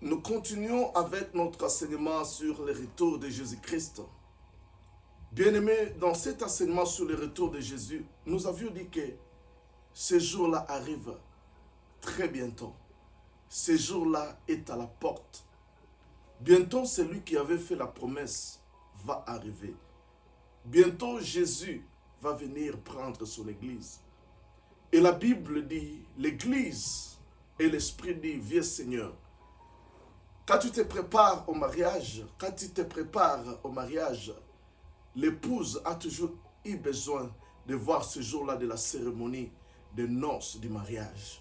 Nous continuons avec notre enseignement sur le retour de Jésus-Christ. Bien-aimés, dans cet enseignement sur le retour de Jésus, nous avions dit que ce jour-là arrive très bientôt. Ce jour-là est à la porte. Bientôt, celui qui avait fait la promesse va arriver. Bientôt, Jésus va venir prendre son Église. Et la Bible dit, l'Église et l'Esprit dit, viens Seigneur. Quand tu te prépares au mariage, l'épouse a toujours eu besoin de voir ce jour-là de la cérémonie de noces du mariage.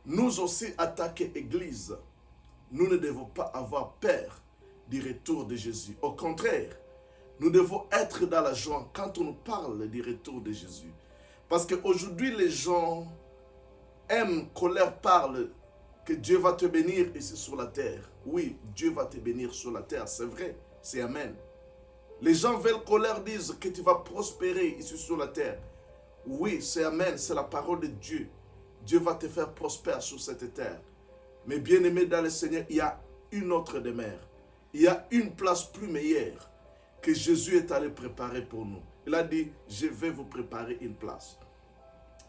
Nous aussi, en tant qu'Église, nous ne devons pas avoir peur du retour de Jésus. Au contraire, nous devons être dans la joie quand on nous parle du retour de Jésus. Parce qu'aujourd'hui, les gens aiment qu'on leur parle que Dieu va te bénir ici sur la terre. Oui, Dieu va te bénir sur la terre, c'est vrai, c'est Amen. Les gens veulent qu'on leur dise que tu vas prospérer ici sur la terre. Oui, c'est Amen, c'est la parole de Dieu. Dieu va te faire prospérer sur cette terre. Mais bien aimé dans le Seigneur, il y a une autre demeure. Il y a une place plus meilleure que Jésus est allé préparer pour nous. Il a dit, je vais vous préparer une place.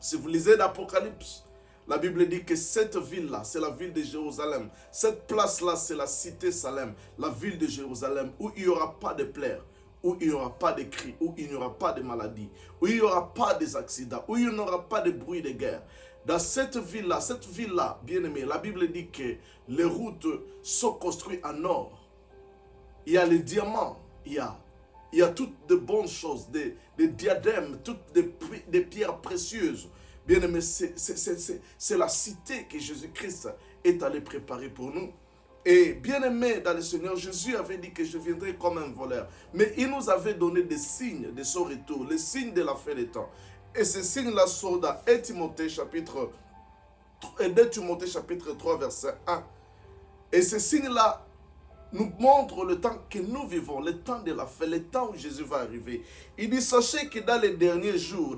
Si vous lisez l'Apocalypse, la Bible dit que cette ville-là, c'est la ville de Jérusalem. Cette place-là, c'est la cité Salem, la ville de Jérusalem, où il n'y aura pas de pleurs, où il n'y aura pas de cris, où il n'y aura pas de maladies, où il n'y aura pas d'accidents, où il n'y aura pas de bruit de guerre. Dans cette ville-là, bien aimé, la Bible dit que les routes sont construites en or. Il y a les diamants, il y a toutes de bonnes choses, des diadèmes, toutes des pierres précieuses. Bien aimé, c'est la cité que Jésus-Christ est allé préparer pour nous. Et bien aimé dans le Seigneur, Jésus avait dit que je viendrai comme un voleur. Mais il nous avait donné des signes de son retour, les signes de la fin des temps. Et ces signes-là sont dans 2 Timothée chapitre 3, verset 1. Et ces signes-là nous montrent le temps que nous vivons, le temps de la fin, le temps où Jésus va arriver. Il dit, sachez que dans les derniers jours,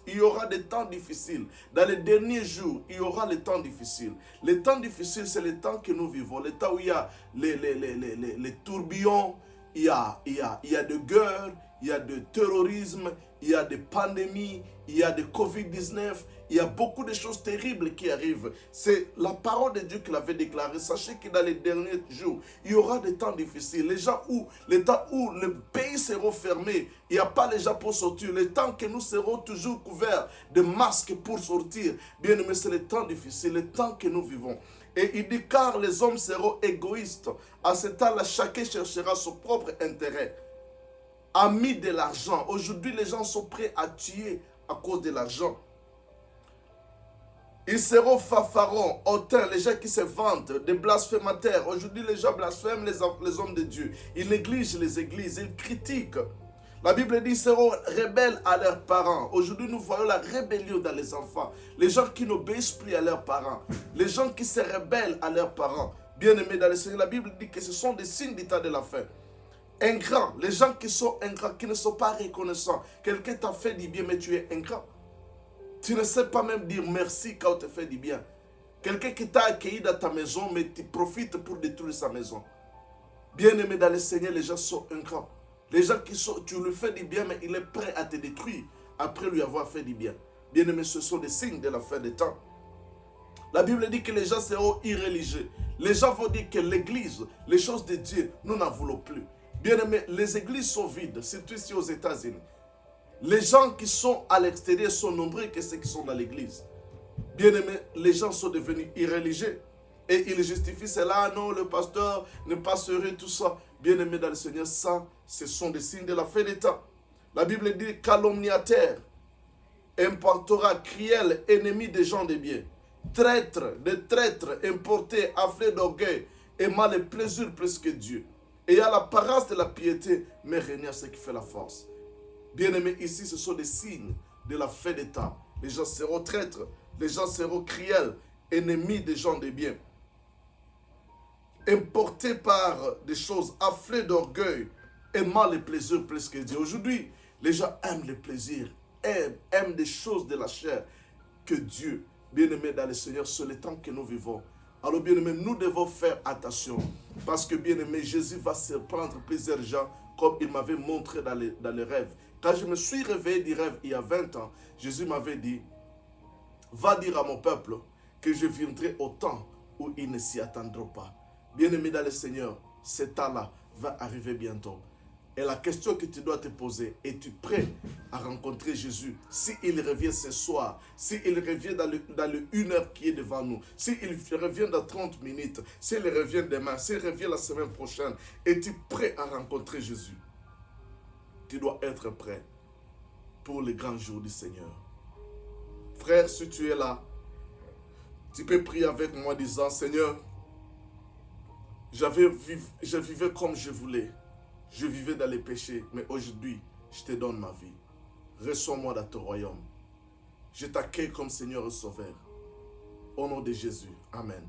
il y aura des temps difficiles. Dans les derniers jours, il y aura les temps difficiles. Les temps difficiles, c'est le temps que nous vivons. Le temps où il y a les tourbillons, il y a de guerres, il y a de terrorisme, il y a des pandémies, il y a de Covid-19, il y a beaucoup de choses terribles qui arrivent. C'est la parole de Dieu qui l'avait déclaré. Sachez que dans les derniers jours, il y aura des temps difficiles. Les temps où les pays seront fermés, il n'y a pas les gens pour sortir. Le temps que nous serons toujours couverts de masques pour sortir. Bien aimé, c'est le temps difficile, le temps que nous vivons. Et il dit, car les hommes seront égoïstes. À ce temps-là, chacun cherchera son propre intérêt. Amis de l'argent. Aujourd'hui, les gens sont prêts à tuer à cause de l'argent. Ils seront fanfarons, hautains, les gens qui se vantent, des blasphémateurs. Aujourd'hui, les gens blasphèment les hommes de Dieu. Ils négligent les églises, ils critiquent. La Bible dit qu'ils seront rebelles à leurs parents. Aujourd'hui, nous voyons la rébellion dans les enfants. Les gens qui n'obéissent plus à leurs parents. Les gens qui se rebellent à leurs parents. Bien-aimés dans le Seigneur, la Bible dit que ce sont des signes du temps de la fin. Ingrats, les gens qui sont ingrats, qui ne sont pas reconnaissants. Quelqu'un t'a fait du bien, mais tu es ingrat. Tu ne sais pas même dire merci quand on te fait du bien. Quelqu'un qui t'a accueilli dans ta maison, mais tu profites pour détruire sa maison. Bien-aimé dans le Seigneur, les gens sont ingrats. Les gens tu lui fais du bien, mais il est prêt à te détruire après lui avoir fait du bien. Bien-aimé, ce sont des signes de la fin des temps. La Bible dit que les gens seront irréligieux. Les gens vont dire que l'église, les choses de Dieu, nous n'en voulons plus. Bien-aimé, les églises sont vides, surtout ici aux États-Unis. Les gens qui sont à l'extérieur sont nombreux que ceux qui sont dans l'église. Bien-aimé, les gens sont devenus irréligieux. Et ils justifient cela, non, le pasteur n'est pas sérieux, tout ça. Bien-aimé dans le Seigneur, ça, ce sont des signes de la fin des temps. La Bible dit calomniateur, importera, cruel, ennemi des gens de bien. Traître, des traîtres, importés, afflés d'orgueil, aimant les plaisirs plus que Dieu. Et à l'apparence de la piété, mais régner ce qui fait la force. Bien-aimés, ici, ce sont des signes de la fin des temps. Les gens seront traîtres, les gens seront cruels, ennemis des gens de bien. Importés par des choses, afflés d'orgueil, aimant les plaisirs plus que Dieu. Aujourd'hui, les gens aiment les plaisirs, aiment des choses de la chair que Dieu. Bien-aimés dans le Seigneur, c'est le temps que nous vivons. Alors bien-aimé, nous devons faire attention. Parce que bien-aimé, Jésus va surprendre plusieurs gens comme il m'avait montré dans les rêves. Quand je me suis réveillé du rêve il y a 20 ans, Jésus m'avait dit, va dire à mon peuple que je viendrai au temps où ils ne s'y attendront pas. Bien-aimé dans le Seigneur, ce temps-là va arriver bientôt. Et la question que tu dois te poser, es-tu prêt à rencontrer Jésus? S'il revient ce soir, s'il revient dans le 1 heure qui est devant nous, s'il revient dans 30 minutes, s'il revient demain, s'il revient la semaine prochaine, es-tu prêt à rencontrer Jésus? Tu dois être prêt pour le grand jour du Seigneur. Frère, si tu es là, tu peux prier avec moi disant, Seigneur, je vivais comme je voulais. Je vivais dans les péchés, mais aujourd'hui, je te donne ma vie. Reçois-moi dans ton royaume. Je t'accueille comme Seigneur et Sauveur. Au nom de Jésus. Amen.